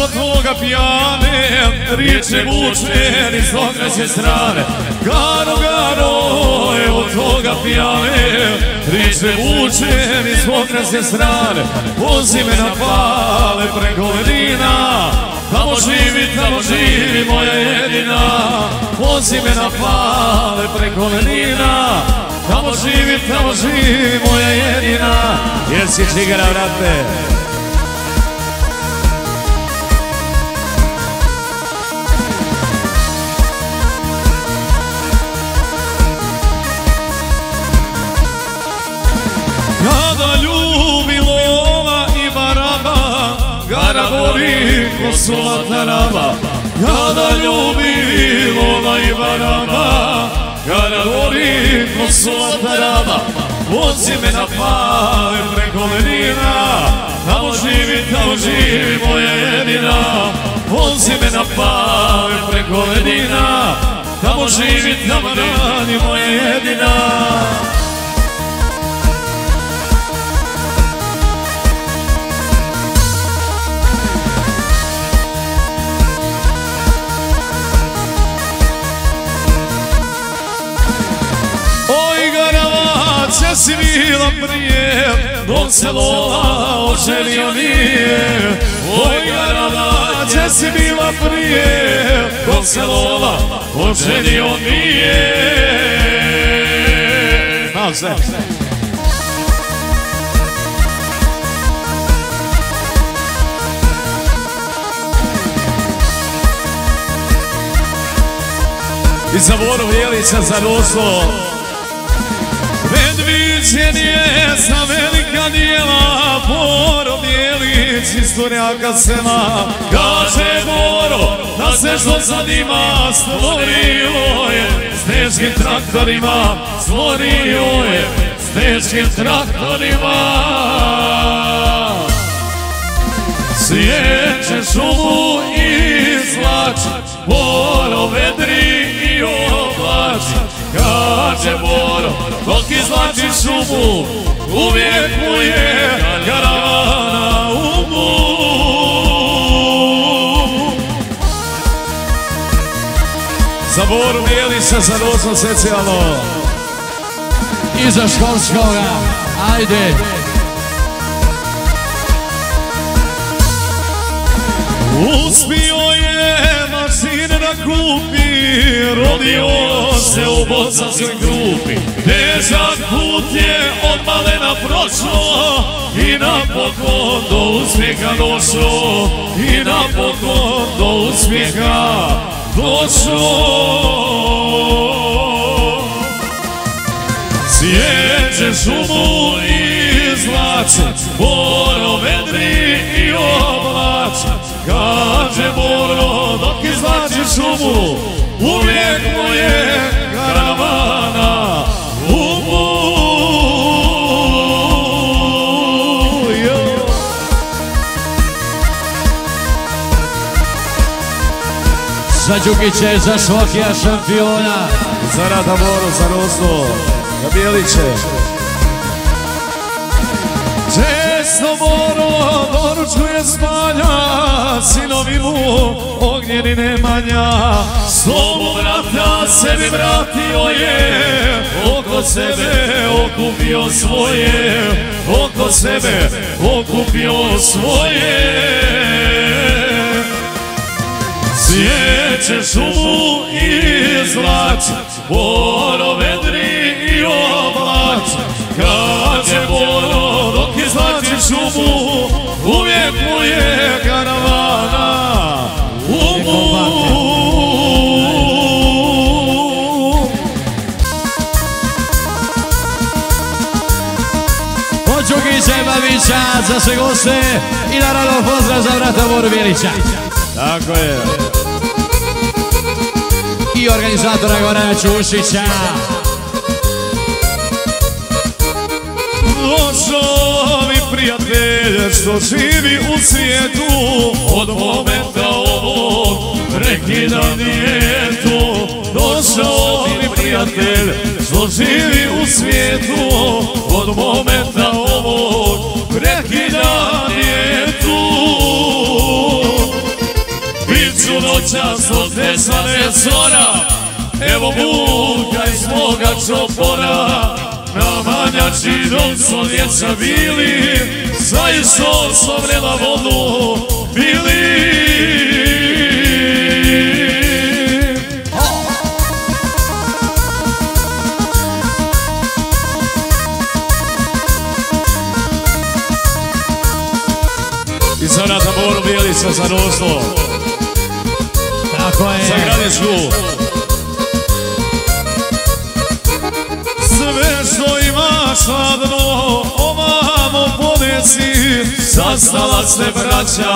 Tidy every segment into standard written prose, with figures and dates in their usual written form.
od toga pijane, riječe vuče niz okreće strane. Garo, garo, evo toga pijane, riječe vuče niz okreće strane. Vozi me na pale preko ledina, tamo živi moja jedina. Vozi me na pale preko ledina, tamo živi moja jedina. Jesi čigara, vrate? Kada ljubi lova i baraba, gara voli ko sulata raba. Kada ljubi lova i baraba, gara voli ko sulata raba. Vozi me na pale preko ledina, tamo živi moja jedina. Vozi me na pale preko ledina, tamo radi moja jedina. Če si bila prije, dok se Lola oženio nije. Oj garava, če si bila prije, dok se Lola oženio nije. Znam se. I za Boru Vjelića za Roslo. Predviđen je za velika dijela, Boro Bijelić iz Turnjaka sela. Kaže Boro da se što sad ima, stvorio je s teškim traktorima. Stvorio je s teškim traktorima. Sjeće šumu izvlači, Boro vedri i oblači. Kaže Boro, dok izvlači šumu, uvijek mu je karavana u umu. Za Boru Bijelića, za Rosno specijalno. I za Školskoga, ajde. Uspio je mašine da kupi, rodio se u bosanskoj grupi. Težak put je od malena prošlo i napokon do uspjeha došlo. I napokon do uspjeha došlo. Sjeće šumu izvlače, Boro vedri i oblače. Kaže Boro, dok izvlači šumu, uvijek mu je karavana u umu. Za Đukića i za Šokija šampiona. Za Rada Boru, za Rosno, za Bijeliće. Često Boro doručkuje spanja, sinovi mu Ognjen i Nemanja. Slobu vrata sebi vratio je, oko sebe okupio svoje. Oko sebe okupio svoje. Sjeće šumu izvlači, Boro vedri i oblači. Kaže Boro, dok izvlači šumu, uvijek mu je karavana u umu. Od Đukića i Babića za sve goste i naravno pozdrav za brata Boru Bijelića. Tako je. I organizatora Gorana Ćušića. Došao mi prijatelj što živi u svijetu, od momenta ovog prekida nijetu. Došao mi prijatelj što živi u svijetu, od momenta ovog prekida nijetu. noćas od desane zora, evo buka iz moga čopora. Na manjači dok su djeca bili, za isto sovrela vodu bili. I za rata Boru Bijelica za Roslo. Tako je. Za Gradišku. Sve što imaš hladno, ovamo ponesi. Sastala se braća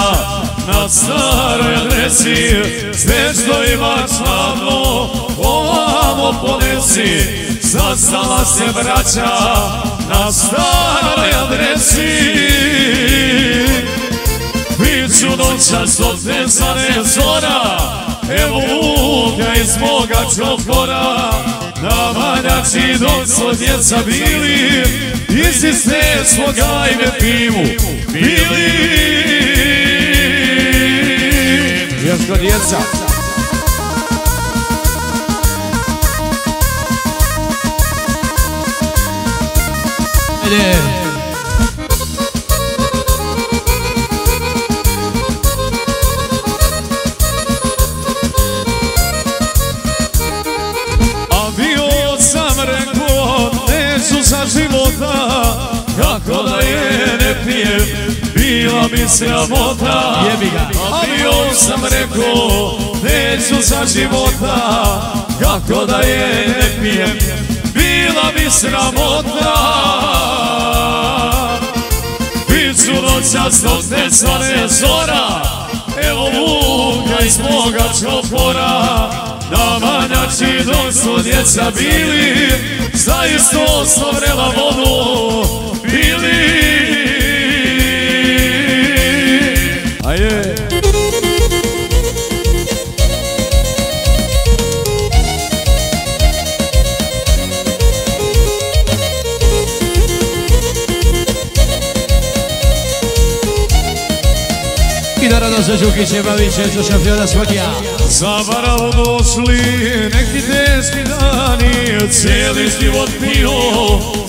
na staroj adresi. Sve što imaš hladno, ovamo ponesi. Sastala se braća na staroj adresi. Biću noćas od desane zora, evo buka iz moga čopora. Na manjači dok su djeca bili, iz iste svoga ime pivu bili. Još kod djeca. Ajde. Za života, kako da je ne pijem, bila mi sramota. A bio sam rekao, neću za života, kako da je ne pijem, bila mi sramota. Biću noćas dok desane zora, evo buka iz moga čopora. Na manjači dok su djeca bili, za isto sovrela vodu bili. Ajde. I naravno za Đukiće Babiće, za šampiona Smokija. Za Baravu došli neki teški dani, cijeli život pio,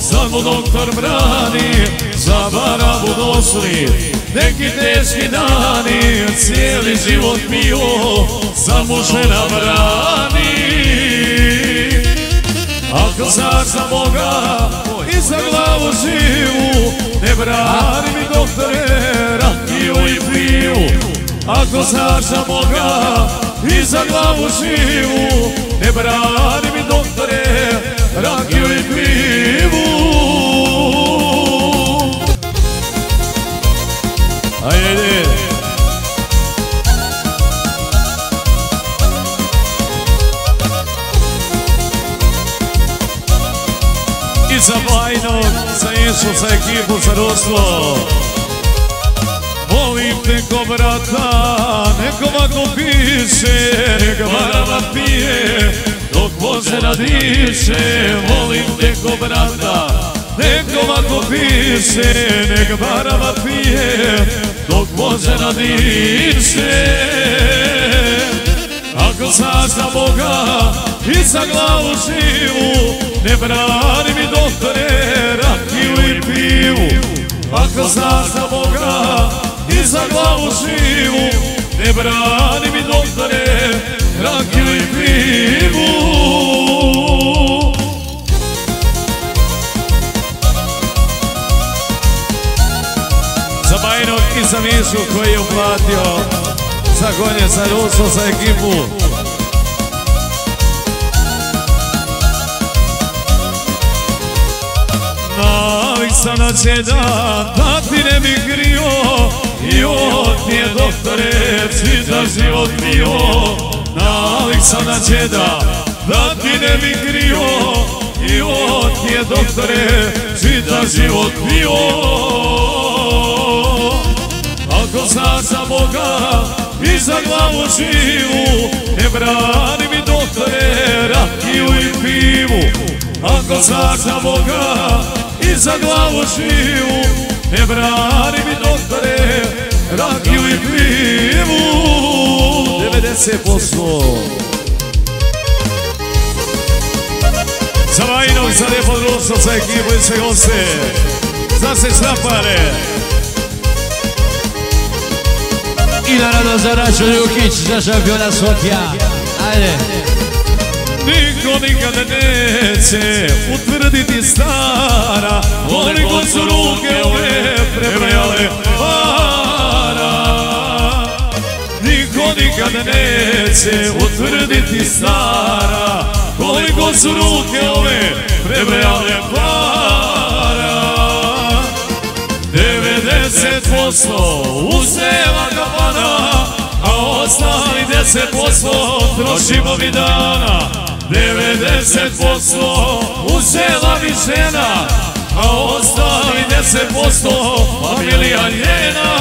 samo doktor brani. Za Baravu došli neki teški dani, cijeli život pio, samo žena brani. Ako znaš za Boga i za glavu živu, ne brani mi doktore rakiju i pivu. Ako znaš za Boga i za glavu živu, ne brani mi doktore rakiju i pivu. Ajde. I za Bajnog, za Ješu, za ekipu, za Roslo. Volim te ko brata, neko ovako piše, neka Barava pije, dok Božena diše. Volim te ko brata, neko ovako piše, neka Barava pije, dok Božena diše. Ako znaš za Boga i za glavu živu, ne brani mi doktore rakiju i pivu. Ako znaš za Boga i za glavu živu, ne brani mi doktore rakiju i pivu. Za Bajnog i za Mišu koji je uplatio za konje, za Ruso, za ekipu. Navik sam na džeda, da ti ne bi krio, i on ti je doktore čitav život bio. Navik sam na džeda, da ti ne bi krio, i on ti je doktore čitav život bio. Ako znaš za Boga i za glavu živu, ne brani mi doktore rakiju i pivu. Ako znaš za Boga i za glavu živu, ne brani mi doktore rakiju i pivu. 90 90%. Za Vajnog, za lijepo društvo, za ekipu i sve goste. Za se Strapare. I naravno za Račo Ljukić, za šampiona Sokija. Ajde. Niko nikada neće utvrditi stara koliko su ruke ove prebrojale para. Niko nikada neće utvrditi stara koliko su ruke ove prebrojale para. 90% uzela kafana, a ostali 10% trošimo mi dana. 90% uzela mi žena, a ostali 10% familija njena.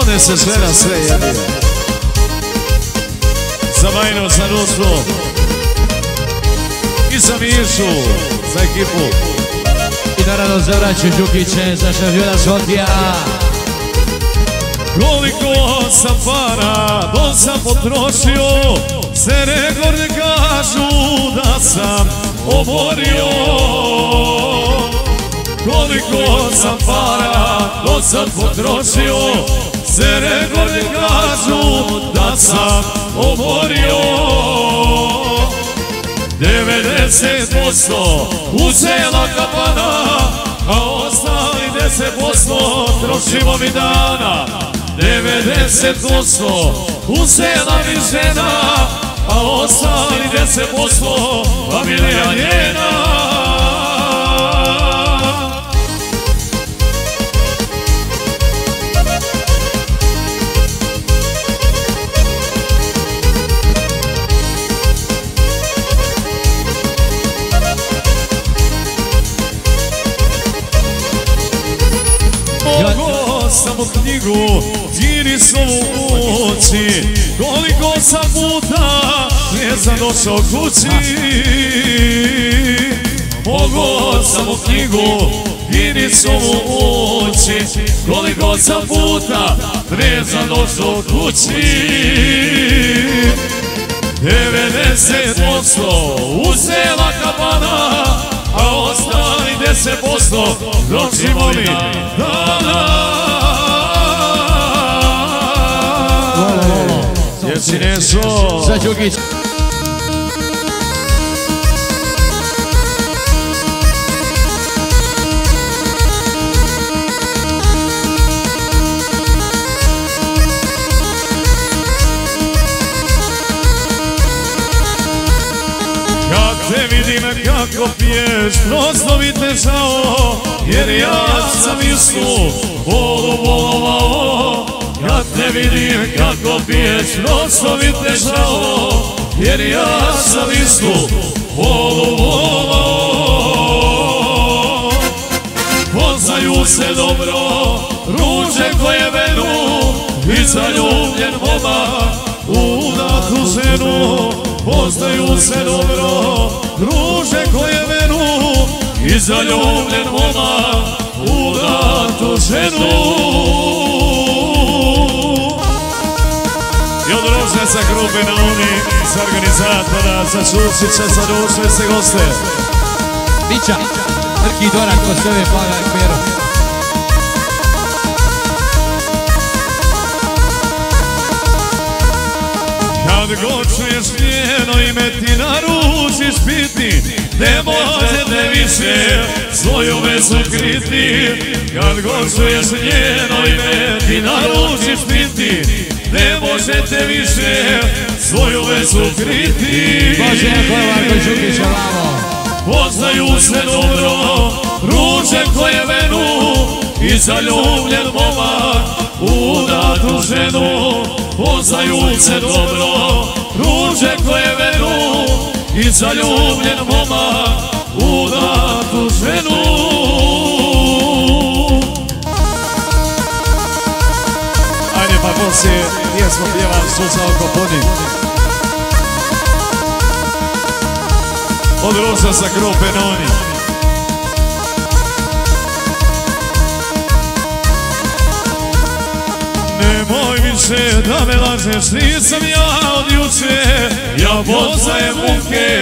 One se sve na sve jede. Za Vajno, za Rusu i za Mišu, za ekipu. I naravno za Račo Ljukiće, za šampiona Sokija. Koliko sam para do sam potrošio, sve rekorde kažu da sam oborio. Koliko sam para do sam potrošio, sve rekorde kažu da sam oborio. 90% uzela kafana, a ostali 10% trošimo mi dana. 90% uzela mi žena, a ostali 10% familija njena. Mogo sam u knjigu Girisovu ući, koliko sam puta vezan došao kući. Mogo sam u knjigu Girisovu ući, koliko sam puta vezan došao kući. 90% uzela kafana, a ostali 10% trošimo mi dana. Jesi Nešo? Za Đukić. Kad te vidim kako piješ, prosto mi te žao, jer ja sam istu vodu volovao. Kad te vidim kako piješ, prosto mi te žao, jer ja sam istu vodu volovao. Poznaju se dobro ruže koje venu i zaljubljen momak u datu ženu. Poznaju se dobro ruže koje venu i zaljubljen momak u datu ženu. I od Rožnjaca grupe na Uni, za organizatora, za Čučića, za Rožnje, sve goste. Bića, Trki Dorak, Kosove, Plaga i Pero. Kad god čuješ njeno ime ti naručiš biti, ne možete više svoju vezu kriti. Kad god čuješ njeno ime ti naručiš biti, ne možete više svoju vezu kriti. Bože, ko je Marko Đukić, ovamo. Poznaju se dobro ruže koje venu i zaljubljen momak u datu ženu. Poznaju se dobro ruže koje venu i zaljubljen momak u datu ženu. Ajde pa poslije pjesmo pjevam Suza oko puni. Od Rosa sa grupe Noni. više da me lažeš, nisam ja od juče. Ja poznajem muke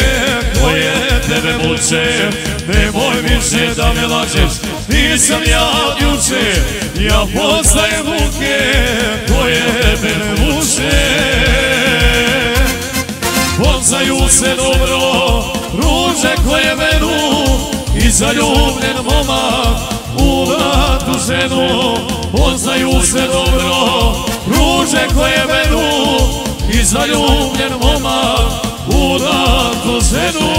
koje tebe muče. Nemoj više da me lažeš, nisam ja od juče. Ja poznajem muke koje tebe muče. Poznaju se dobro ruže koje venu i zaljubljen momak u mladu ženu. Poznaju se dobro ruže koje venu i zaljubljen momak u mladu ženu.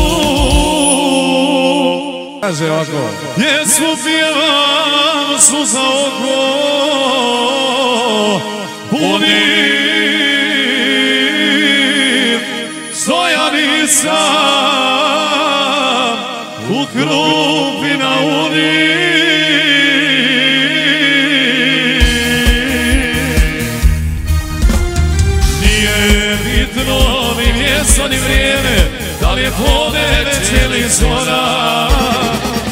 Kaže ovako: Pjesmu pjevam suza oko punim, stojani sam u krupi na uni. Nije bitno ni mjesto ni vrijeme, da li je podne već ili zora.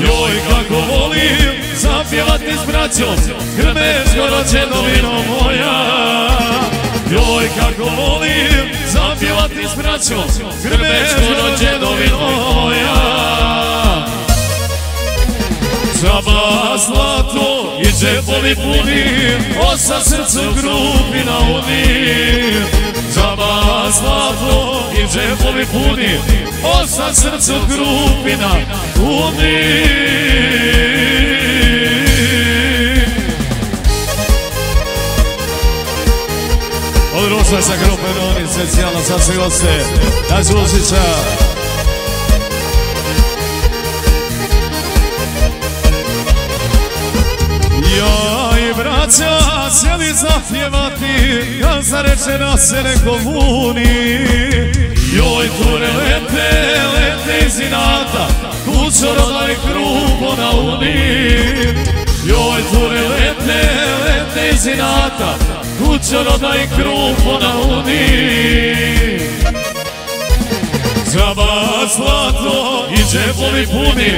Joj kako volim zapjevati s braćom, Grmečko rođendovino moja. Joj kako volim zapjevati s braćom, Grmečko rođendovino moja. Džaba zlato i džepovi puni, osa srcu grupi na uni. Džaba zlato i džepovi puni, osa srcu grupi na uni. Odručuje sa grupe Noni, specijalno za sve goste, na Đušića. Ja i braća sjeli zapjevati, kad zareče da se neko buni. Joj ture lete iz inata, kućo roda i krupo na uni. Joj ture lete iz inata, kućo roda i krupo na uni. Džaba zlato i džepovi puni,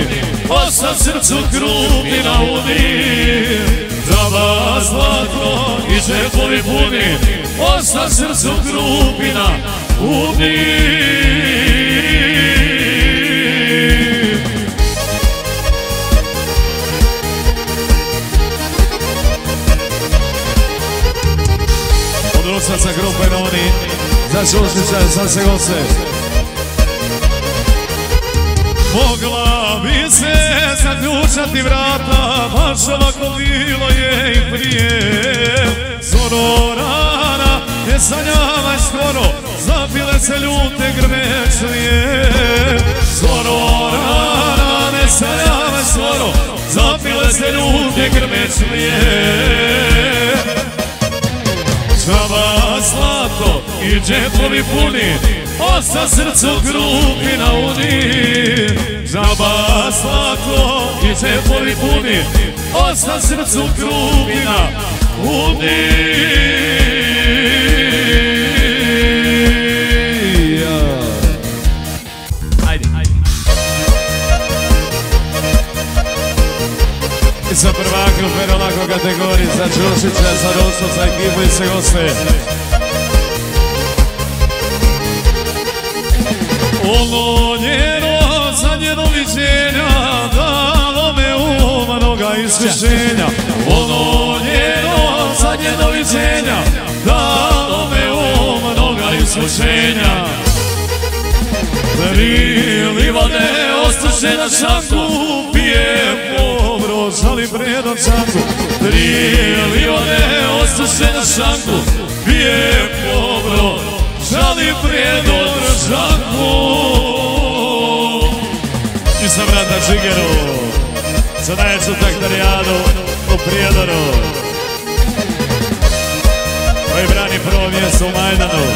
osa srcu krupi na uni. Džaba zlato i džepovi puni, osa srcu krupi na uni. Odruča sa grupe Noni, za Đušića, za sve goste. Mogla bi se zaključati vrata, baš ovako bilo je i prije. Zoro rana, ne sanjavaj skoro, zapile se ljute grmečlije. Zoro rana, ne sanjavaj skoro, zapile se ljute grmečlije. Džaba zlato i džepovi puni, osa srcu grupi na uni. Džaba zlato i džepovi puni, osa srcu grupi na uni. I sa prvakom veronako kategoriji, za Đušića, za Rosto, za ekipu i sve goste. Ono njeno zadnje doviđenja dalo me umanoga iskušenja. Ono njeno zadnje doviđenja dalo me umanoga iskušenja. Tri livade ostaše na šanku, pije pobro, žali predom šanku. Tri livade ostaše na šanku, pije pobro, žali predom šanku. I sa brata Džigeru, za najveću taktarijadu u Prijedoru, koji brani prvo mjesto u Majdanu.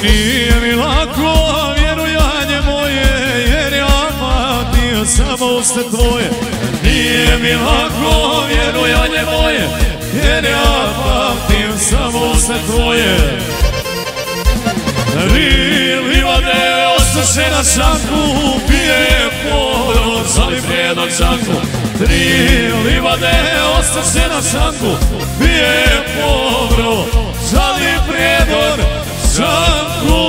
Nije mi lako vjerujanje moje, jer ja pamtim samo uste tvoje. Nije mi lako vjerujanje moje, jer ja pamtim samo uste tvoje. Tri livade ostaše na šanku, pije povro, zali prijedor šanku. 3 livade ostaše na šanku, pije povro, zali prijedor šanku.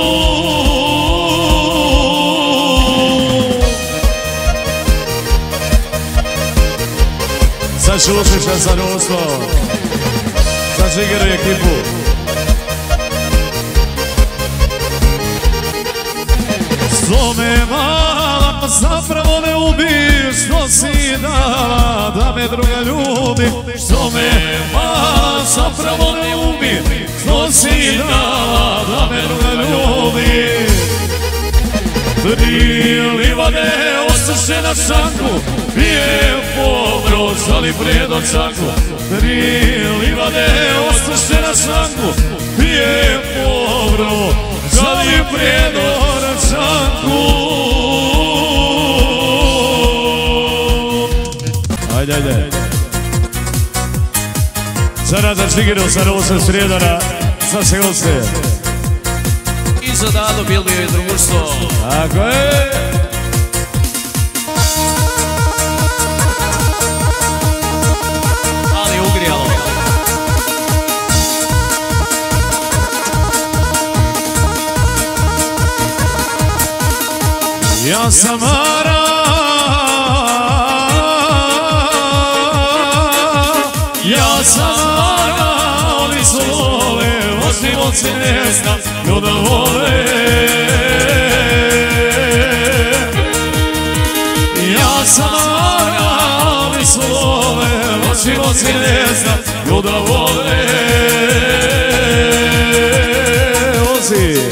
Sad šušiš na zarostvo, sad žigeru ekipu. Što me mala zapravo ne ubiš, što si dala da me druga ljubi. Što me mala zapravo ne ubiš, što si dala da me druga ljubi. 3 livade ostaše na šanku, pije povro, žali prijedor šanku. 3 livade ostaše na šanku, pije povro, žali prijedor šanku. Ajde. Sada za Čigiru, sa Rose Srijedara, sa se goste. I za Dado Bilbio i društvo. Tako je. Ali ugrijalo. Ja sam Mara, ja sam Mara, oni su vole, osim oci ne znam, ljuda vole. Ja sam Mara, oni su vole, osim oci ne znam, ljuda vole. Ozi.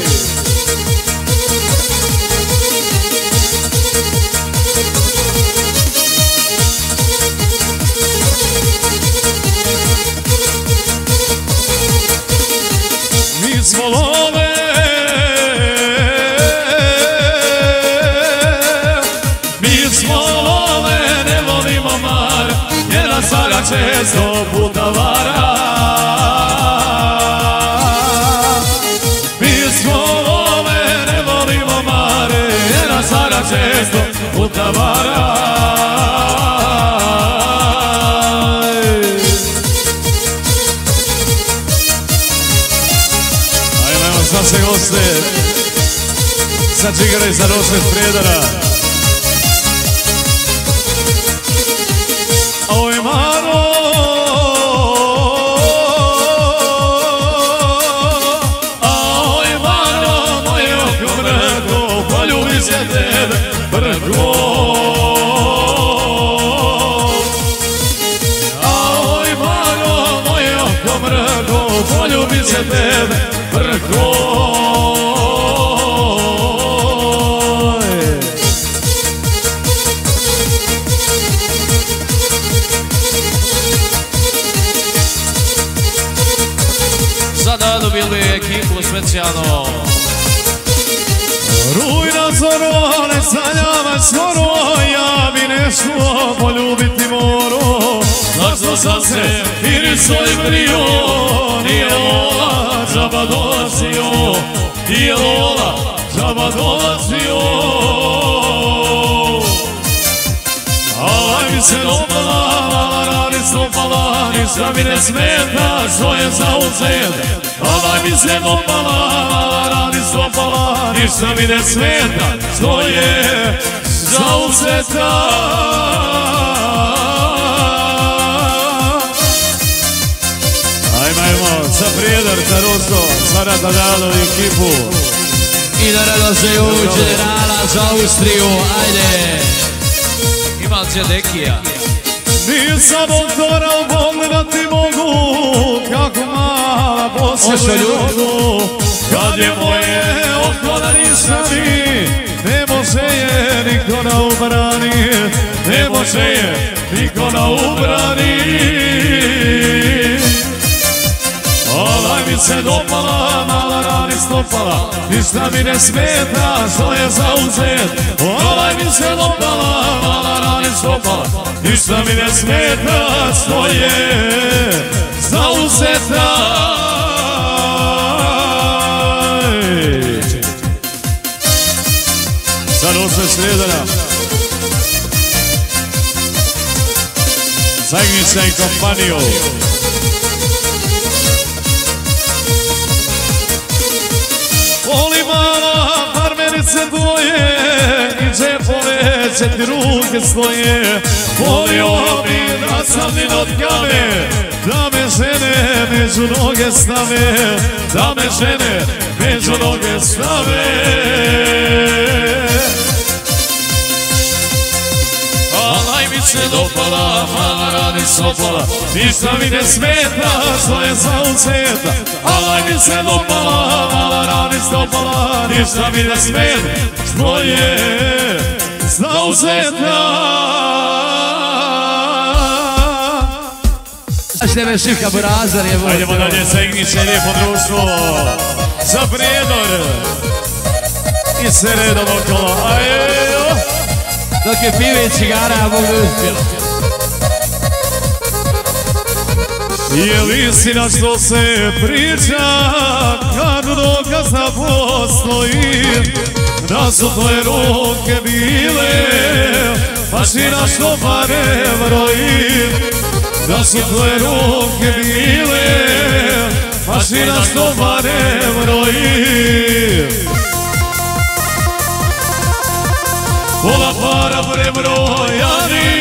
Smo love, mi smo love, ne volimo mar, jer nas Sara često puta vara. Mi smo love, ne volimo mar, jer nas Sara često puta vara. Sad se goste, sad Čigare za Rose Srijedara. Oj Maro, oj Maro, moje oko mrko, poljubi se tebe brko. Oj Maro, moje oko mrko, poljubi se tebe brko. Sada dobili ekipu specijalno. Rujna zoro, ne sanjava skoro, ja bi nešto poljubiti moro. Zašto sam se iriso i brio, nije Lola džaba dolazio, nije Lola džaba dolazio. Alaj mi se dopala, mala radi stopala, ništa mi ne smeta što je zauzet. Alaj mi se dopala, mala radi stopala, ništa mi ne smeta što je zauzeta. Ajmo, sa Prijedor, sa Rosto, sa Rata Dado i ekipu. I da radoseju generala za Austriju, ajde. Imam Đedekija. Nisam doktora u Bog da ti mogu, kako mala poslije ljudu. Kad je moje oko da nisami, ne može je niko da ubrani, ne može je niko da ubrani. Alaj mi se dopala, mala radi stopala, ništa mi ne smeta što je zauzet. Alaj mi se dopala, mala radi stopala, ništa mi ne smeta što je zauzeta. društva Sredana. Zagnica i kompaniju. Voli mala farmerice tvoje i džepove će ti ruke svoje. Volio bi da sam ni notkane, da me žene među noge stave, da me žene među noge stave. Alaj mi se dopala, mala radi sopala, ništa mi ne smeta što je zauzeta. Alaj mi se dopala, mala radi sopala, ništa mi ne smeta što je zauzeta. Tebe Šivka Burazar je vod. Ajdemo dalje za Igniće, lijepo društvo. Za Prijedor. I se redom okolo. Ajejo. Dok je pive i cigara, ja mogu uspjela. Je li istina što se priča, kad dokaz da postoji, da su tvoje ruke bile mašina što pare broji. Da su tvoje ruke bile mašina što pare broji. Pola para prebrojani,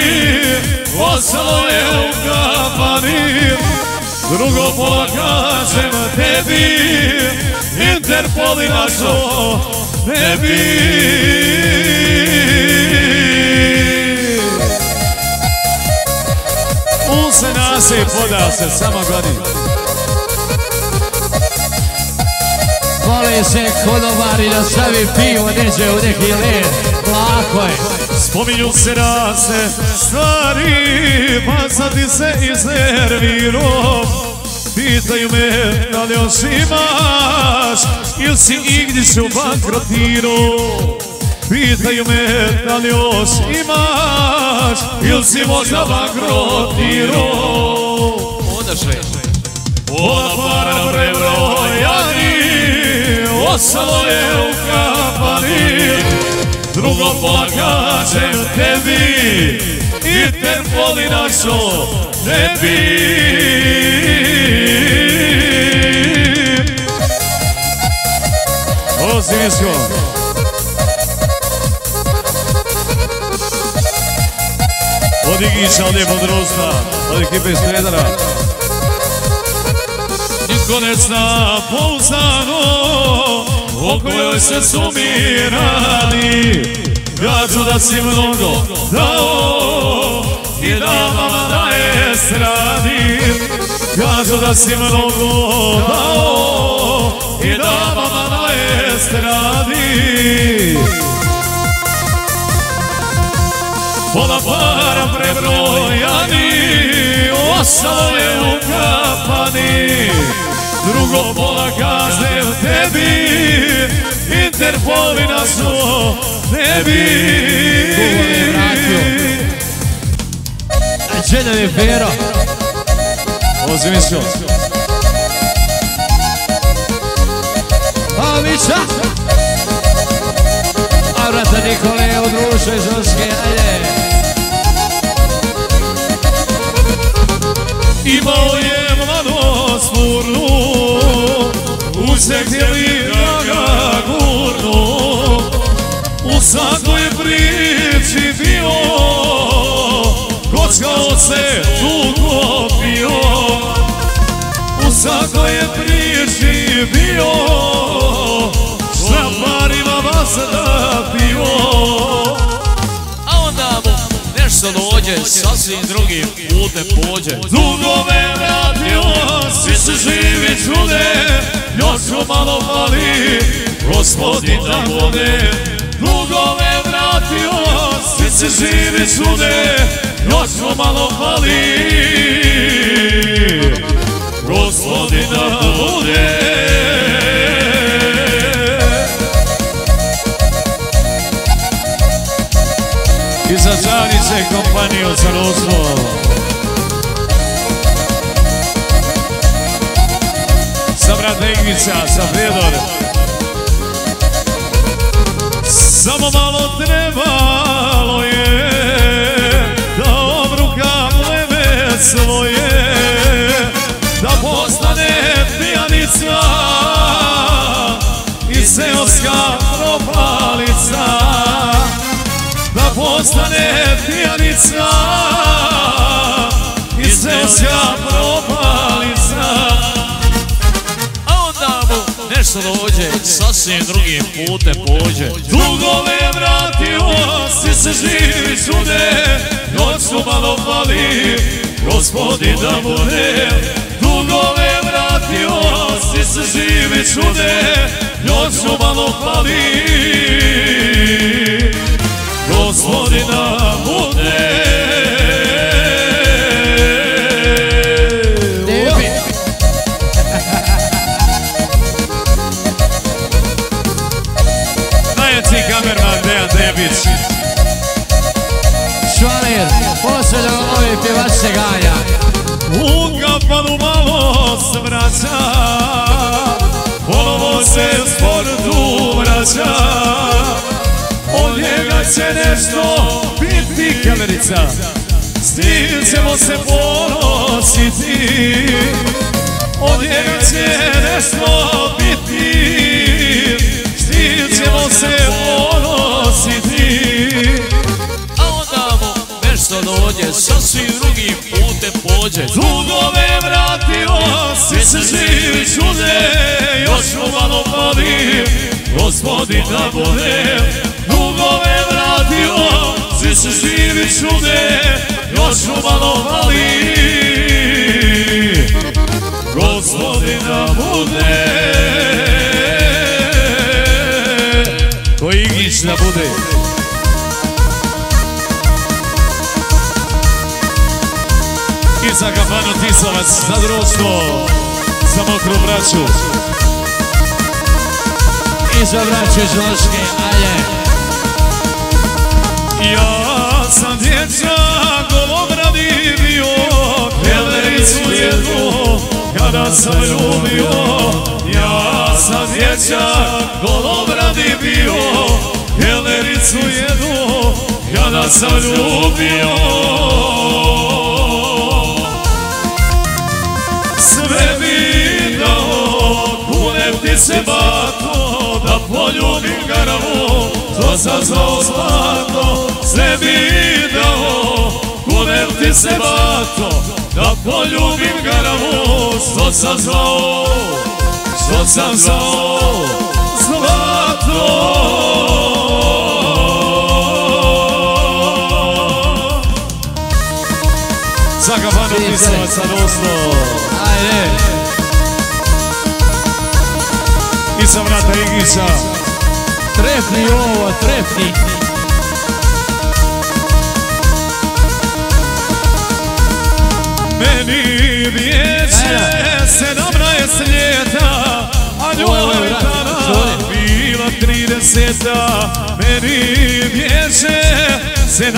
ostalo je u kafani. Drugo pola kažem tebi, Interpol i našo ne bi. Se nase i podao se, samo godin. Voli se konobari da stavi pivo, neđe u neki led, lako je. Spominju se razne stvari, pa sad ti se iznervirom. Pitaju me da li još imaš, ili si Igniću bankrotirao. Pitaju me da li još imaš, ili si možda bankrotirao. Onda sve. Pola para prebrojani, ostalo je u kafani. Drugo pola kažem tebi, Interpol i našo ne bi. Ozi Miško. Od Ignića, od lijepo društva, od ekipe iz Prijedora. Nitko ne zna pouzdano o kojoj se sumi radi. Kažu da si mnogo dao i da mama na estradi. Kažu da si mnogo dao i da mama na estradi. Pola para prebrojani, ostalo je u kafani. Drugo pola kažem tebi, Interpol i našo ne bi. Želja je Pero. Ozi Miško. A Miša. A vrata Nikole u društvu iz Oske, ajde. Imao je mladost burnu, u se htjeli da ga gurnu. U svakoj priči bio, kockao se, tuko pio. U svakoj priči bio, šlaparima vas da pio. A onda mu nešto dođe, sasvim drugim putem pođe. Dugove vratio, svi se živi čude, još mu malo fali, Gospodin da vode. Dugove vratio, svi se živi čude, još mu malo fali, Gospodin da vode. I za Čanice kompaniju za Rosno. Za brata Ignića, za Prijedor. samo malo trebalo je da obruka pleme svoje, da postane pijanica i seoska propalica, da postane pijanica i seoska propalica. A onda mu nešto dođe, sasvim drugim putem pođe. Dugove vratio, si se živi čude, noć su malo fali, Gospodi da bude. Dugove vratio, si se živi čude, noć su malo fali, Gospodi da bude. Kamerman Dejan Debić, Švalir, posebno ovi pjevač se ganja. u kafanu malo se vraća, ponovo se sportu vraća, od njega će nešto biti kamerica, s tim ćemo se ponositi, od njega će nešto biti, s tim ćemo se ponositi. A onda mu nešto dođe, sasvim drugim putem pođe. Dugove vratio, si se živi čude, još mu malo fali, Gospodi da bude. Dugove vratio, si se živi čude, još mu malo fali, Gospodi da bude. Ko Igić da bude. I za kafanu Tisovac, za društvo, za mokru braću. I za braću iz Loške, ajde. Ja sam dječak golobradi bio, kelericu jednu kada sam ljubio. Ja sam dječak golobradi bio, kelericu jednu kada sam ljubio. Sve bi dao, kunem ti se bato, da poljubim garavu, to sam zvao zlato. Sve bi dao, kunem ti se bato, da poljubim garavu, što sam zvao zlato. Za kafanu Tisovac, sa Rosno. Ajde. I sa vrata Igića. Trepni ovo, trepni. Meni vijeće 17 ljeta, a njoj tada bila 30. Meni vijeće 17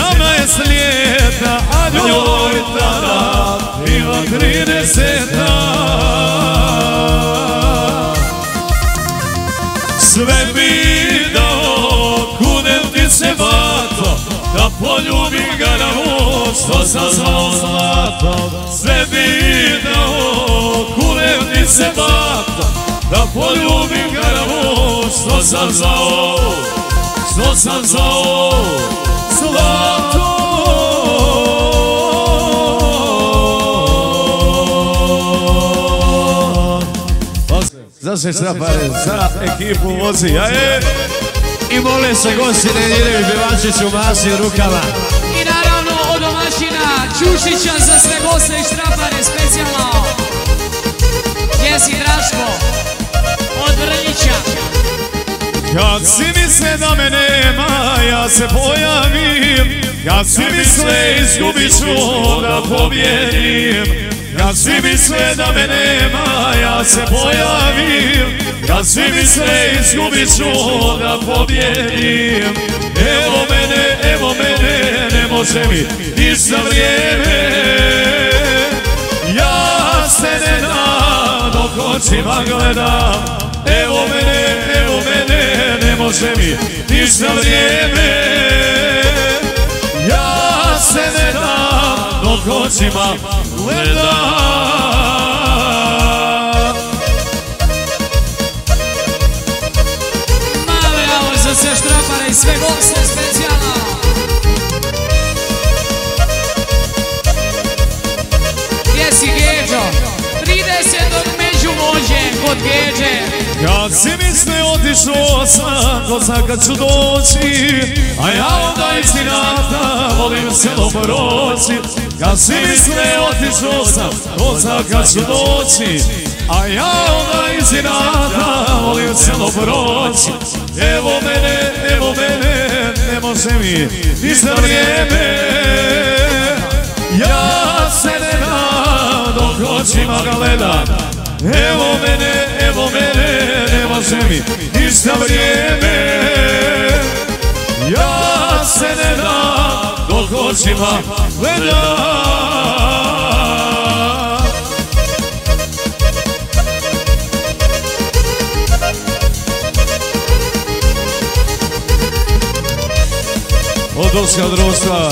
ljeta, a njoj tada bila 30. Sve bi dao, kunem ti se bato, da poljubim garavu, što sam zvao zlato. Sve bi dao, kunem ti se bato, da poljubim garavu, što sam zvao zlato. Za se strapare, za ekipu vozi, aje! I mole se gosti nedjeljevi pjevačić u masi rukama. I naravno od domaćina Ćušića za sve goste i štrapare specijalno. Jesi Draško od Vrljića. Kad si misle da me nema, ja se pojavim. Kad si misle izgubit ću, da pobjedim. Kad svi misle da me nema, ja se pojavim. Kad svi misle izgubit ću, da pobjedim. Evo mene, ne može mi ništa vrijeme. Ja se ne dam, dok očima gledam. Evo mene, ne može može mi ništa vrijeme. Ja se ne dam dok očima gledam. Bravo za sve štrapare i sve goste specijalno. Gdje si Geđo? 30 među vođe kod Geđe. Kad si misle otišao sam, do sad ću doći, a ja onda iz inata volim selo proći. Kad si misle otišao sam, do sad ću doći, a ja onda iz inata volim selo proći. Evo mene, ne može mi ništa vrijeme. Ja se ne dam dok očima gledam. Evo mene, ne može mi ništa vrijeme. Ja se ne dam dok očima gledam. Odolska društva.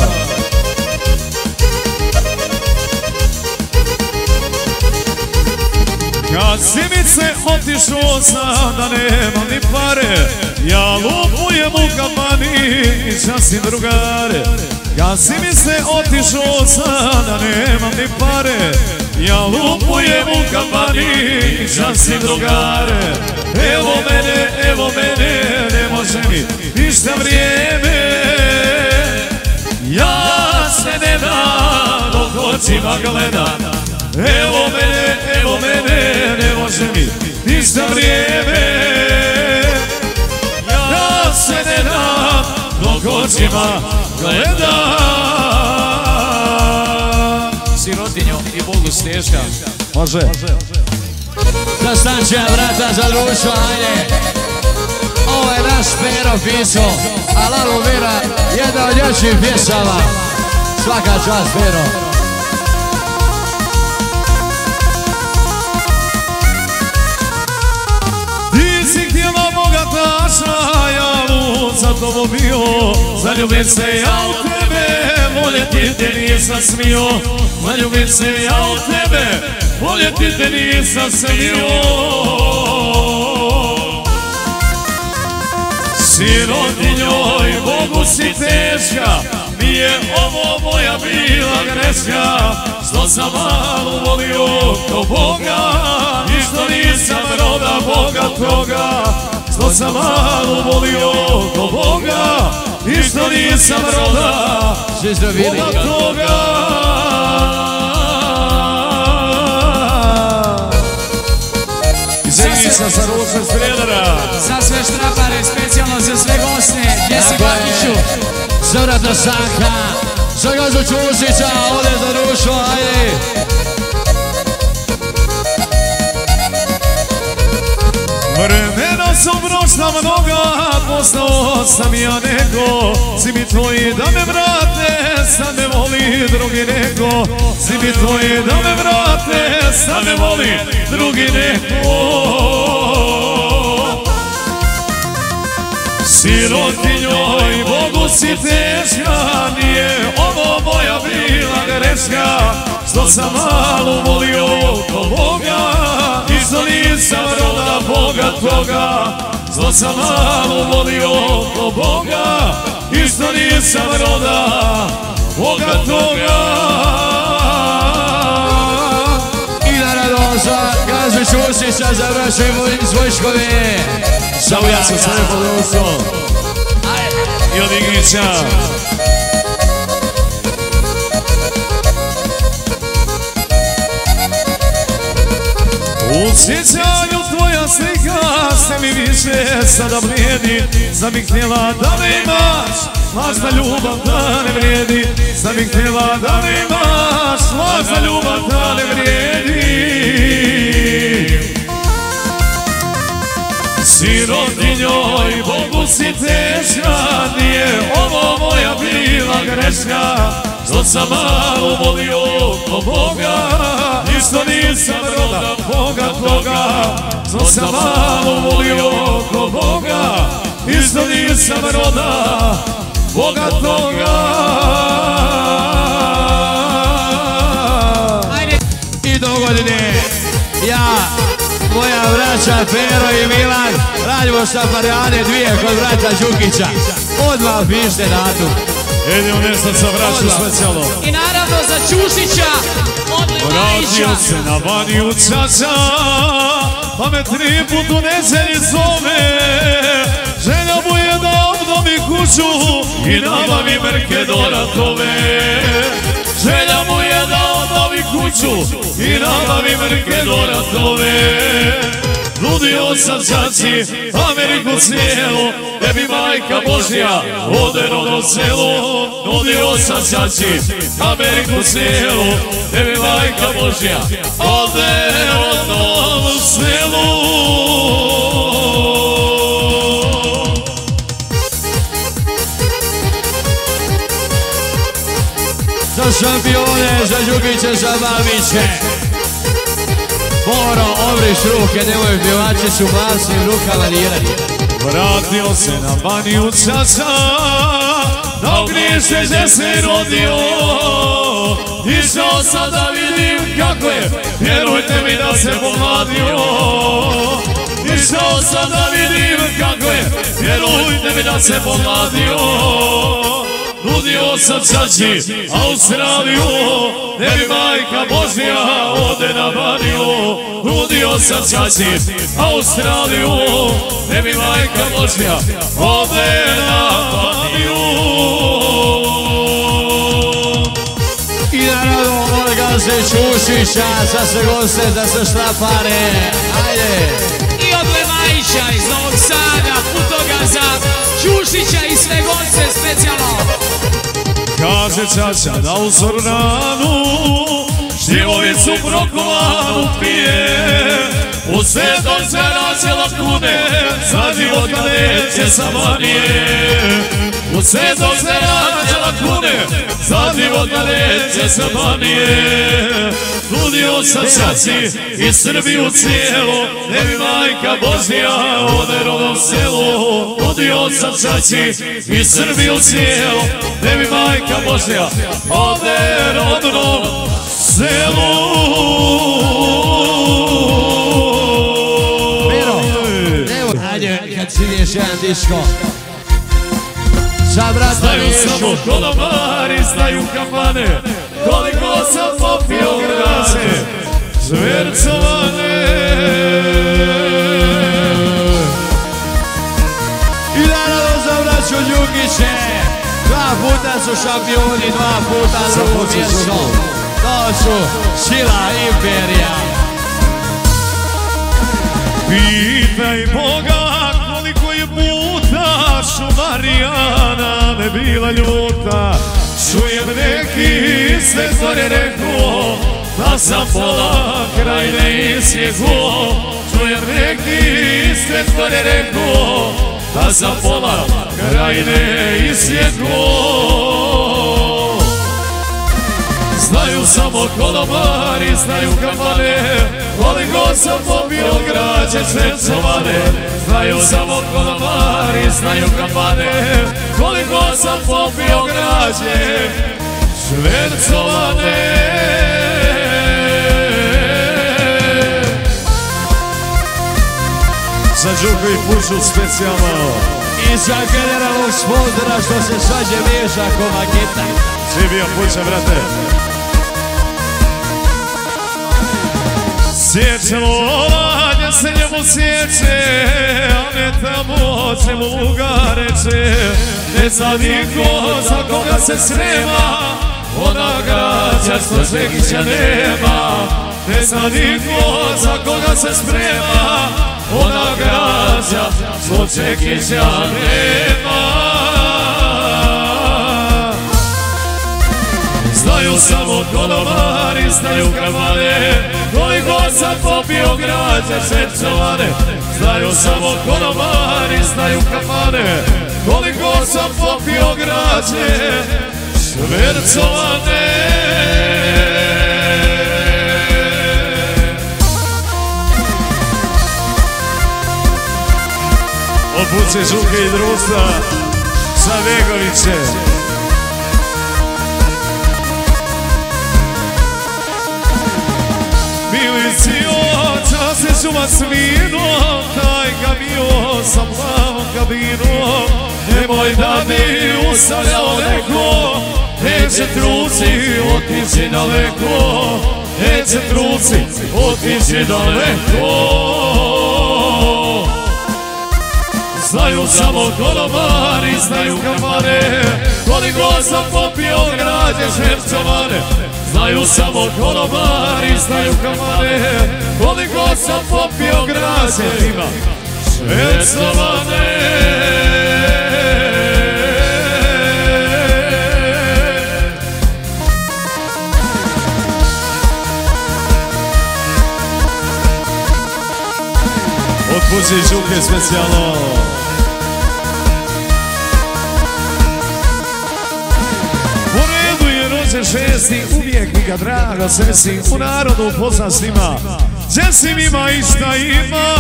Kad si mi se otišao sam da nemam ni pare, ja lupujem u kafani i časim drugare. Kad si mi se otišao sam da nemam ni pare, ja lupujem u kafani i časim drugare. Evo mene, ne može mi ništa vrijeme. Ja se ne dam dok očima gledam. Evo mene, ne može mi ništa vrijeme. Ja se ne dam dok očima gledam. Sirotinjo i Bogu Snježka. Može. Za stančija vrata za društvo, ajde. Ovo je naš Pero pisao, a Lalo Mira, jedna od ljepših pjesama. Svaka čast, Pero. Ti si htjela bogataša, ja lud za tobo bio. Zaljubit se ja u tebe, voljeti te nisam smio. Zaljubit se ja u tebe, voljeti te nisam smio. Sirotinjoj, Bogu si teška, nije ovo moja bila greška. Što sam malu volio do Boga i što nisam roda bogatoga. Što sam malu volio do Boga i što nisam roda bogatoga. Zemljica sa ručnog sredara. Za sve štrapare, specijalno za sve goste. Gdje si Bakiću? Za vrata Sanka, za gazu Čusića, ovdje za društvo, ajde. Vremena su prošla mnoga, postao sam ja neko. Si mi tvoji da me vrate, sad me voli drugi neko. Si mi tvoji da me vrate, sad me voli drugi neko. Sirotinjoj, Bogu si teška, nije ovo moja bila greška. Što sam malu volio do Boga i što nisam roda bogatoga. Što sam malu volio do Boga i što nisam roda bogatoga. I da radoza, gazu Čusića, za braće moji iz Vojškove. Šavuja se sve podruštvo i od Igrića. U sjećanju tvoja slika se mi više sada vrijedi. Sad bih htjela da me imaš, lažna ljubav da ne vrijedi. Sad bih htjela da me imaš, lažna ljubav da ne vrijedi. Sirotinjoj, Bogu si teška, nije ovo moja bila greška. Što sam malu volio do Boga i što nisam roda bogatoga. Što sam malu volio do Boga isto nisam roda bogatoga. I do godine ja, moja braća Pero i Milan radimo štamparijane dvije kod brata Đukića. Odmah pište datum. Jedino mjesto sa braću specijalno. I naravno za Ćušića od Lemajića. Vratio se na Baniju Caca, pa me 3 put u nezelji zove. Želja mu je da obnovi kuću i nabavi Merkedoratove. Želja mu je da obnovi kuću i nabavi Merkedoratove. Nudio sam Caci Ameriku cijelu, ne bi majka Božja ode rodno selo. Nudio sam Caci Ameriku cijelu, ne bi majka Božja ode rodno selo. Za šampione, za Đukiće, za Babiće. Moro, obriš ruke, nemoj pjevači su glasnim rukama dirati. Vratio se na Baniju Caca, na Ognište gdje se rodio. Išao sam da vidim kako je, vjerujte mi da se pomladio. Išao sam da vidim kako je, vjerujte mi da se pomladio. Nudio sam Caci Australiju, ne bi majka Božja ode na Baniju. Nudio sam Caci Australiju, ne bi majka Božja ode na Baniju. I naravno Olga se Ćušića, za sve goste, za sve štrapare. Ajde! I od Lemajića iz Novog Sada, putogaza Ćušića i sve goste specijalno. Kaže Caca da u Zornanu šljivovicu prokovanu pije. U Svetom se rađela kune, za život neće samanije. U Svetom se rađela kune, za život neće samanije. Nudio sam Caci i Srbiju cijelu, ne bi majka Božja ode rodnom selu. Nudio sam Caci i Srbiju cijelu, ne bi majka Božja ode rodnom selu. Ajde, kad si ideš jedan disko. Za brata Znaju Miješu. samo konobari, znaju kafane, koliko sam popio građe žvercovane. I naravno za braću Đukiće. 2 puta su šampioni, 2 puta drugo mjesto. To su Sila Imperija. Pitaj Boga koliko je puta Šumarijana me bila ljuta. Čujem neki sve gore rekao da sam pola krajine isjekao. Čujem neki sve gore rekao da sam pola krajine isjekao. Znaju samo konobari, znaju kafane, koliko sam popio građe švercovane. Znaju samo konobari, znaju kafane, koliko sam popio građe švercovane. Za Đuku i Pušu specijalno. I za generalnog sponzora što se svađe miješa ko maketa. Svi bio Puša, brate. Sjeće lola, gdje se njemu sjeće, a ne tamo čemu luga reče. Ne zna niko za koga se srema, ona građa što Žekića nema. Ne zna niko za koga se sprema, ona građa što Žekića nema. Znaju samo konobari, znaju kafane, koliko sam popio građe švercovane. Znaju samo konobari, znaju kafane, koliko sam popio građe švercovane. Odvoće Žuke i društva sa Begovićem. Milicio, čas je čuvat svinom, taj ga bio sa plavom kabinom. Nemoj da mi ustavljao neko, neće truci otići daleko, neće truci otići daleko. Znaju samo konobari, znaju kafane, koliko sam popio građe šerčovane. Znaju samo konobari, znaju kafane, koliko sam popio građe ima šerčovane. Otpući Žuke specijalno. Šesti, uvijek mi ga drago sresti, u narodu poznat snima, gdje si ima i šta ima.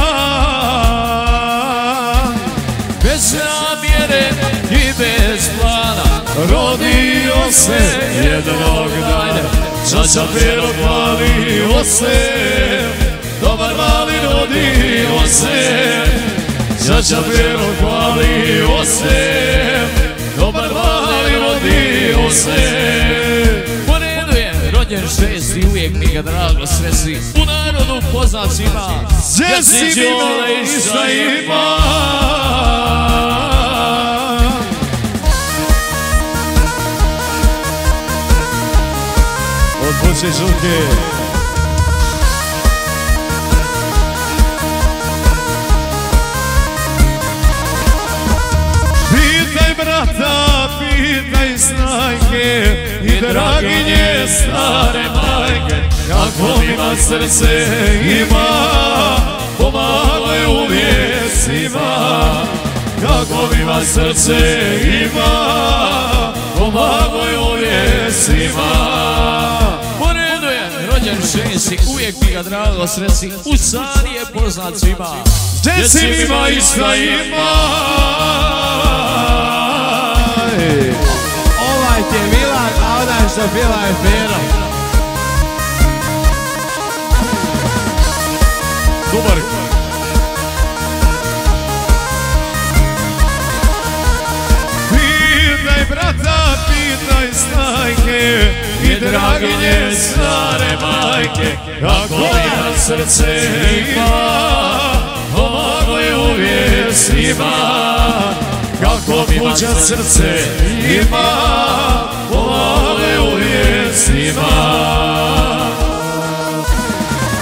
Bez namjere i bez plana rodio se jednog dana. Čača pero hvalio se, dobar mali rodio se. Čača pero hvalio se, dobar mali rodio se. Rođen šesti, uvijek mi ga drago sresti, u narodu poznat svima, gdje si Đole i šta ima. Otpući Žuke. Pitaj brata, pitaj snajke i draginje stare majke, kako ima srce ima, pomagaj uvijek svima. Kako ima srce ima, pomagaj uvijek svima. Po redu je rođen šesti, uvijek mi ga drago sresti, u Sani je poznat svima, gdje si ima i šta ima. Ovaj ti je Milan, a onaj što pjeva je Pero. Dobar. Pitaj brata, pitaj snajke i draginje stare majke, kako ima srce ima, pomagaj uvijek svima. Kako puća srce ima, pomagaj uvijek svima.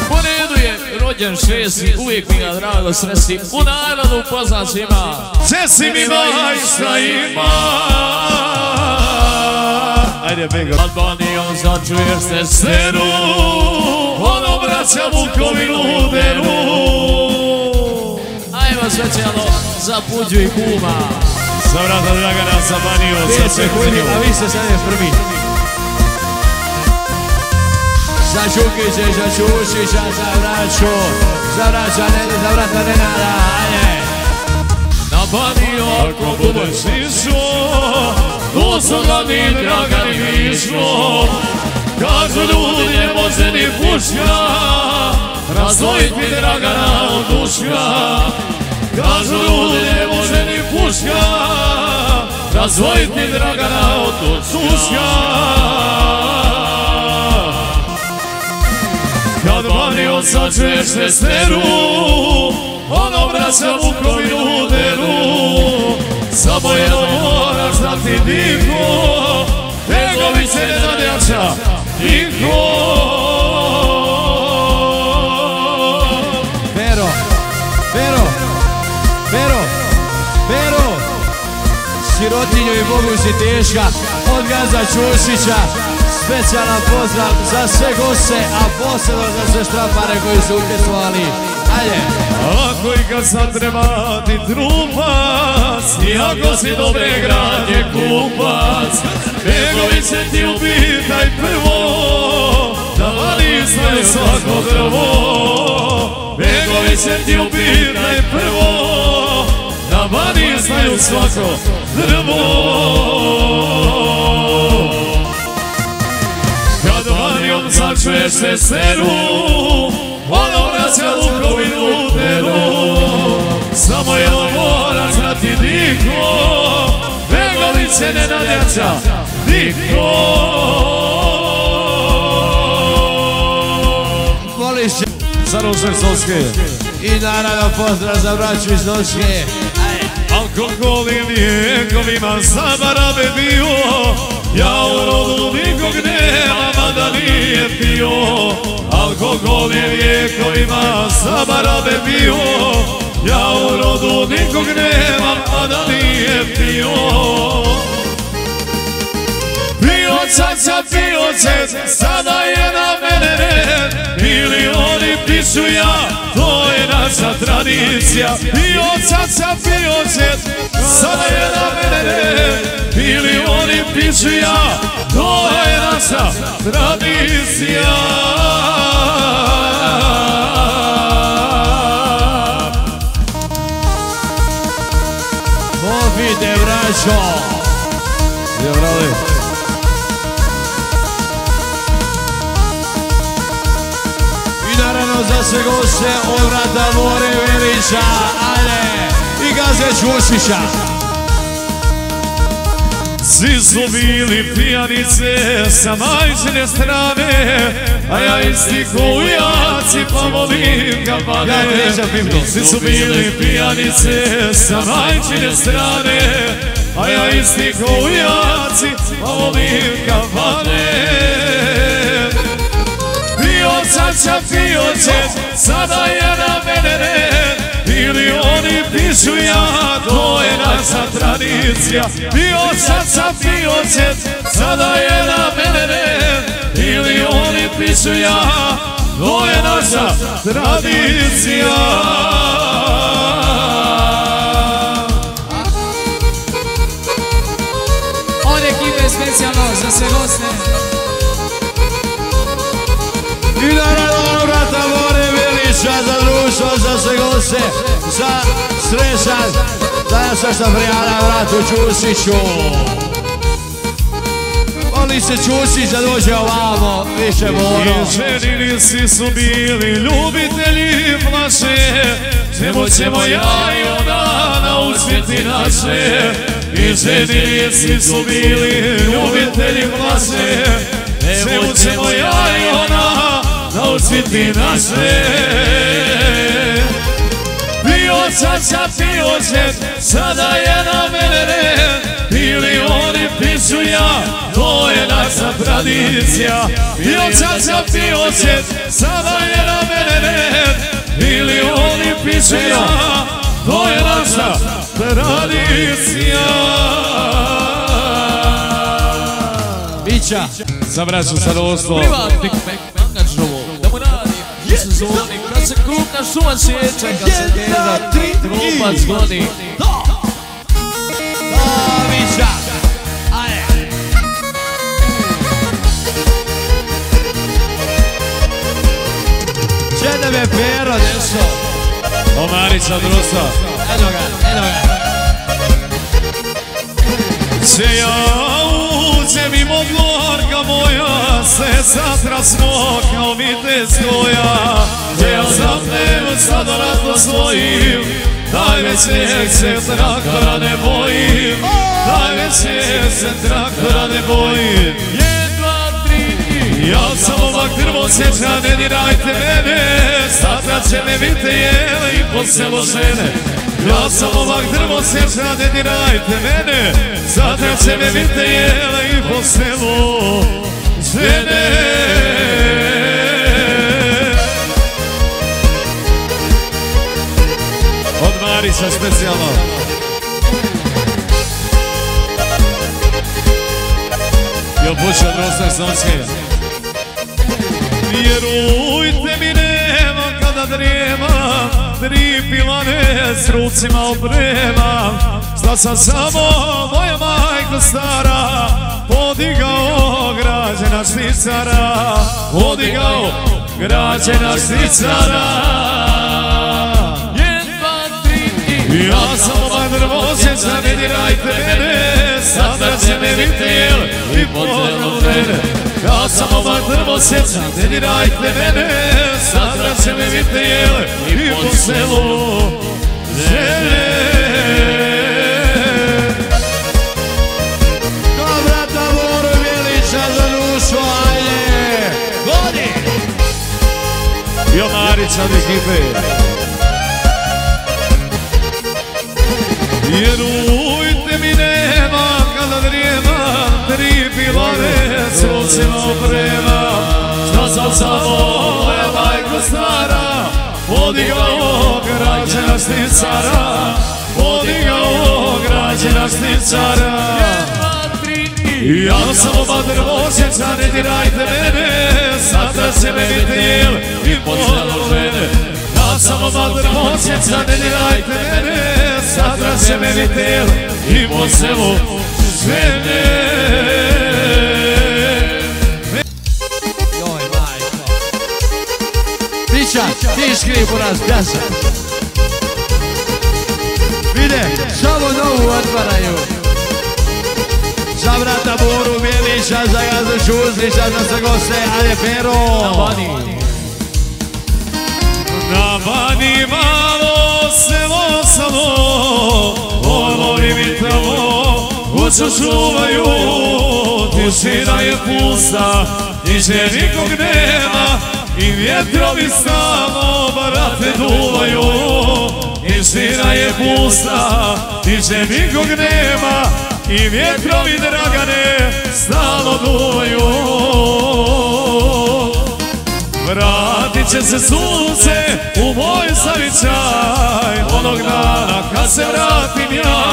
Po redu je rođen šesti, uvijek mi ga drago sresti, u narodu poznat svima, gdje si mi ima i šta ima. Ajde, Bego. Albanijom začuješ se steru, ono braća Vukovinu deru. Ajmo specijalno za Puđu i kuma. Za vrata Dragana sa Banijom, sa Čekuljima. A vi ste sad je prvi. Za Žukiće, za Čušića, za Vraću, za vrata Nenada, ajde. Na Banijom Ako budeš išlo, to su glavni Dragani išlo. Kažu ljudi ne može ni puška razdvojit mi Dragana od duška. Kažu ljudi ne može ni puška razdvojit mi Dragana od duška. Kad Banijom sačuješ sesteru, ono braća Vukovinu deru. Samo jedno moraš znati niko, Begoviće ne nadjača niko. Pero, Pero, Pero, Pero, sirotinju i Bogu si teška, od Gaza Čušića, specijalan pozdrav za sve goste, a posebno za sve štrapare koji su učestvovali. Ajde! Ako i kad sad treba ti trupac, i ako si dobre gradnje kupac, Begoviće ti upitaj prvo, da vali sve svako drvo. Begoviće ti upitaj prvo, da vali znaju svako drvo. Kad vanjom začuješ se scenu, ono vraća Lukovinu teru. Samo jedno mora znati niko, Begoviće ne nadjača niko. Voliš Za Rožne Solske i naravno pozdrav za braću iz Noške. Alkohol i lijekovima za barabe bio, ja u rodu nikog nema, mada nije pio. Alkohol i lijekovima za barabe bio, ja u rodu nikog nema, mada nije pio. Pio caca, pio cet, sada je na mene red, milioni pišu ja, to je naša tradicija. Pio caca, pio cet, sada je na mene red, milioni pišu ja, to je naša tradicija. Vide braćo. Je vrali. I naravno za sve goste od vrata More Velića, ajde, i Gaze Čušića. Svi su bili pijanice sa majčine strane, a ja isti ko ujaci pa volim kafane. Svi su bili pijanice sa majčine strane, a ja isti ko ujaci pa volim kafane. Pio caca, pio cet, sada je na mene red, milioni pišu ja, to je naša tradicija. Pio caca, pio cet, sada je na mene red, milioni pišu ja, to je naša tradicija. Od ekipe specijalno za sve goste. I naravno vrata More Velića za društvo, za sve goste, za srećan, da ja sve što prijala vratu Čušiću. Voli se Čušić da dođe ovamo, više Moro. I ženili svi su bili ljubitelji flaše, nemo ćemo ja i ona naučiti naše. I ženili svi su bili ljubitelji flaše, nemo ćemo ja i ona naučiti naše. Pio caca, pio cet, sada je na mene red, milioni pišu ja, to je naša tradicija. Pio caca, pio cet, sada je na mene red, milioni pišu ja, to je naša tradicija. Bića. Za braću stanovstvo. Privatnik Mangačovo, da mu radi u sezoni, kad se krupna šuma sjeća, kad se djeda trupac goni. Da, Bića. Ajde. Čede me Pero nešto. Omarića društva. Eno ga. Čeja uđe mimo dvorka moja, se zatrasno kao vitezkoja. Čeja zapnem sadoratno svojim, najvećeg se traktora ne bojim, najvećeg se traktora ne bojim. 1, 2, 3, ja sam ovak drvo sjeća, ne dirajte mene, sada će me vite jele i po selo žene. Ja sam ovak drvo sjeća, ne dirajte mene, sada će me vite jele i po selu žene. Od Marića specijalno. Jo buće od Rosne Sonske. Vjerujte mi, nema kada drijemam, 3 pilane s rucima opremam. Zna sam samo moja majka stara, podigao građena Švicara, podigao građena Švicara. 1, 2, 3 i ja sam ovaj drvo sjeća, sjeća, ne dirajte mene, sada će me vitel i podzelo žene. Kad sam ova drvo sjeća, ne dirajte mene, sada će me vitel i podzelo žene. Dobra Taboru Vjelića za dušu, ajde! Godi! Jomarića od ekipe. Vjerujte mi nema kada drijemam, 3 pilare svocima opremam. Šta sam samo moja majko stara, podigao građana šnicara, podigao građana šnicara. Ja sam oba drvošeća, ne dirajte mene, sada će me vitel i pozdravno žene. Ja sam oba drvošeća, ne dirajte mene, sada će me vitel i pozdravno žene. Joj, majko! Pića, ti škri po nas, pjasa! Vide, samo novu otvaraju! Za brata Boru Vjelića, za Gazu Šuzlića, za sve goste, ajde Pero! Na Bani. Na Bani malo selo samo, olovi mi tamo, kuću čuvaju, tišina je pusta, niže nikog nema, i vjetrovi stalno barate duvaju. Tišina je pusta, niže nikog nema, i vjetrovi dragane stalno duvaju. Vratit će se sunce u moj zavičaj onog dana kad se vratim ja.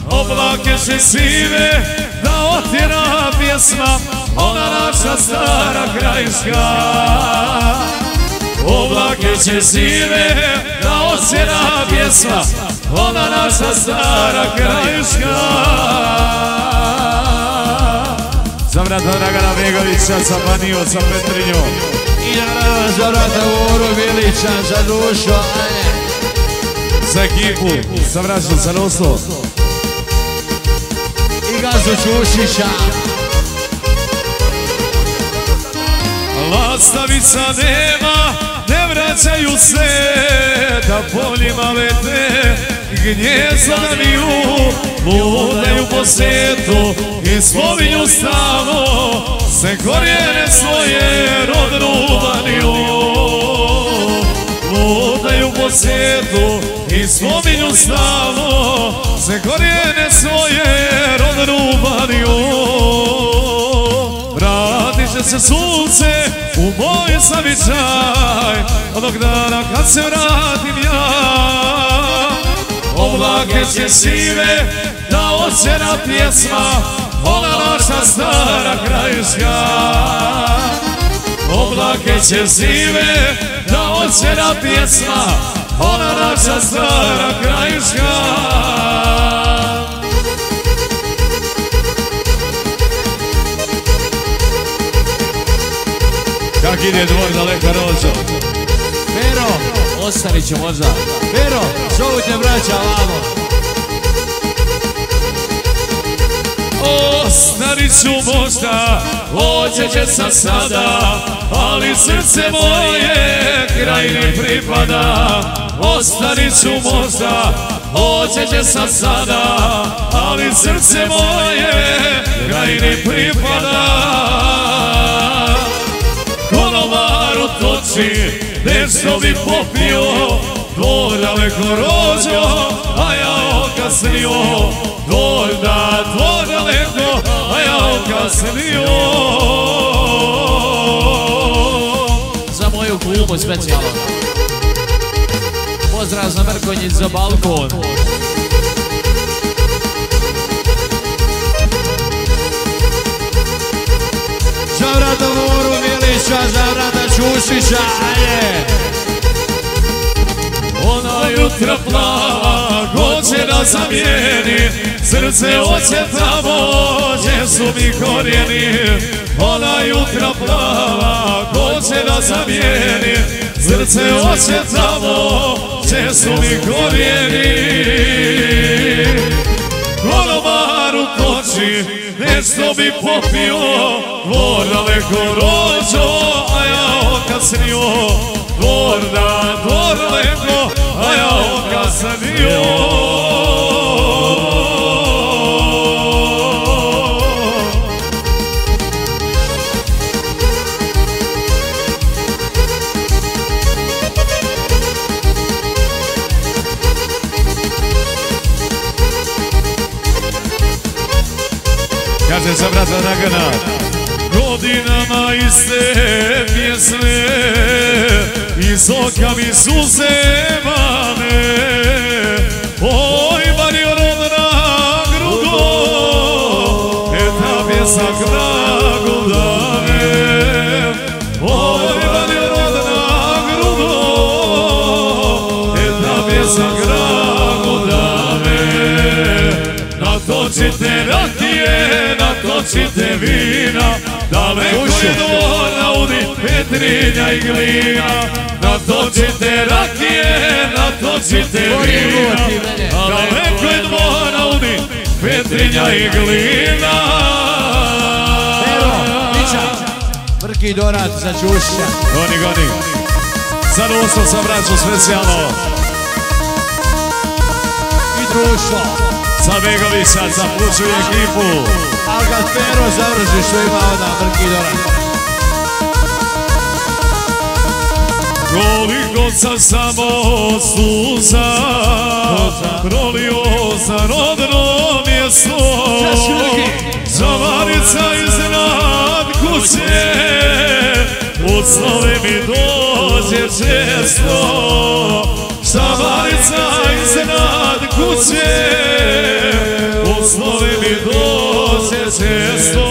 Oblake će sive da otjera pjesma, ona naša stara krajiška. Oblake će sive da otjera pjesma, ona naša stara krajiška. Za brata Dragana Begovića, sa Banijom, sa Petrinjom. I naravno za brata Boru Vjelića, za dušu, ajde! Za ekipu, sa braćom, sa Nosom. I Gazu Čušića. Lastavica nema, ne vraćaju se, da poljima lete, gnjezda naviju, ludaju po svijetu i spominju stalno se korijene svoje rodnu Baniju. Ludaju po svijetu i spominju stalno se korijene svoje rodnu Baniju. Vratit će se sunce u moj zavičaj onog dana kad se vratim ja. Oblake će sive da otjera pjesma, ona naša stara krajiška. Oblake će sive da otjera pjesma, ona naša stara krajiška. Kak ide dvor daleka rođo? Pero, Ostarit ću možda. Pero, zovu te braća vamo. Ostarit ću možda, ođe će sam sada, ali srce moje krajini pripada. Ostarit ću možda, ođe će sam sada, ali srce moje krajini pripada. Konovaru toči, nešto bi popio, dvor daleko rođo, a ja okasnio. Dvor daleko, a ja okasnio. Za moju klubu specijalno. Pozdrav za Mrkonjić za balkon. Za brata Boru Vjelića, za brata Čušića, ajde! Ona jutra plava, hoće da zamijeni, srce hoće tamo, gdje su mi korijeni. Ona jutra plava, hoće da zamijeni, srce osjetamo, često mi korijeni. Konobar u toči, nešto bi popio, dvor daleko rođo, a ja okasnio. Dvor daleko, a ja okasnio. Kaže za brata Dragana, godinama iste pjesme, iz oka mi suze mane. Oj, Mario rodna grudo, eta pjesma gragu dane. Oj, Mario rodna grudo, eta pjesma gragu dane. Natočite rakije, natočite vina, daleko je dvor na Udi, Petrinja i Glina. Natočite rakije, natočite vina, daleko je dvor na Udi, Petrinja i Glina. Evo, Mića, Brki Donat za Čušića. Goni, sad ušao sam braću specijalno. I društvo. Sa Begovića, za Puču i ekipu. Ali kad Pero završi što ima onda Brki Donat. Koliko sam samo suza prolio za rodno mjesto, Žavanica iznad kuće, u snove mi dođe često. Žavanica iznad kuće, u snove mi dođe često.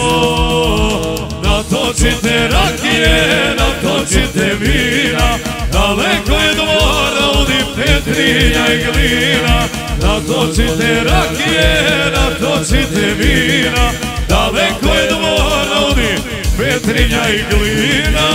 Natočite rakije, natočite vina, daleko je dvor na Udi, Petrinja i Glina. Natočite rakije, natočite vina, daleko je dvor na Udi, Petrinja i Glina.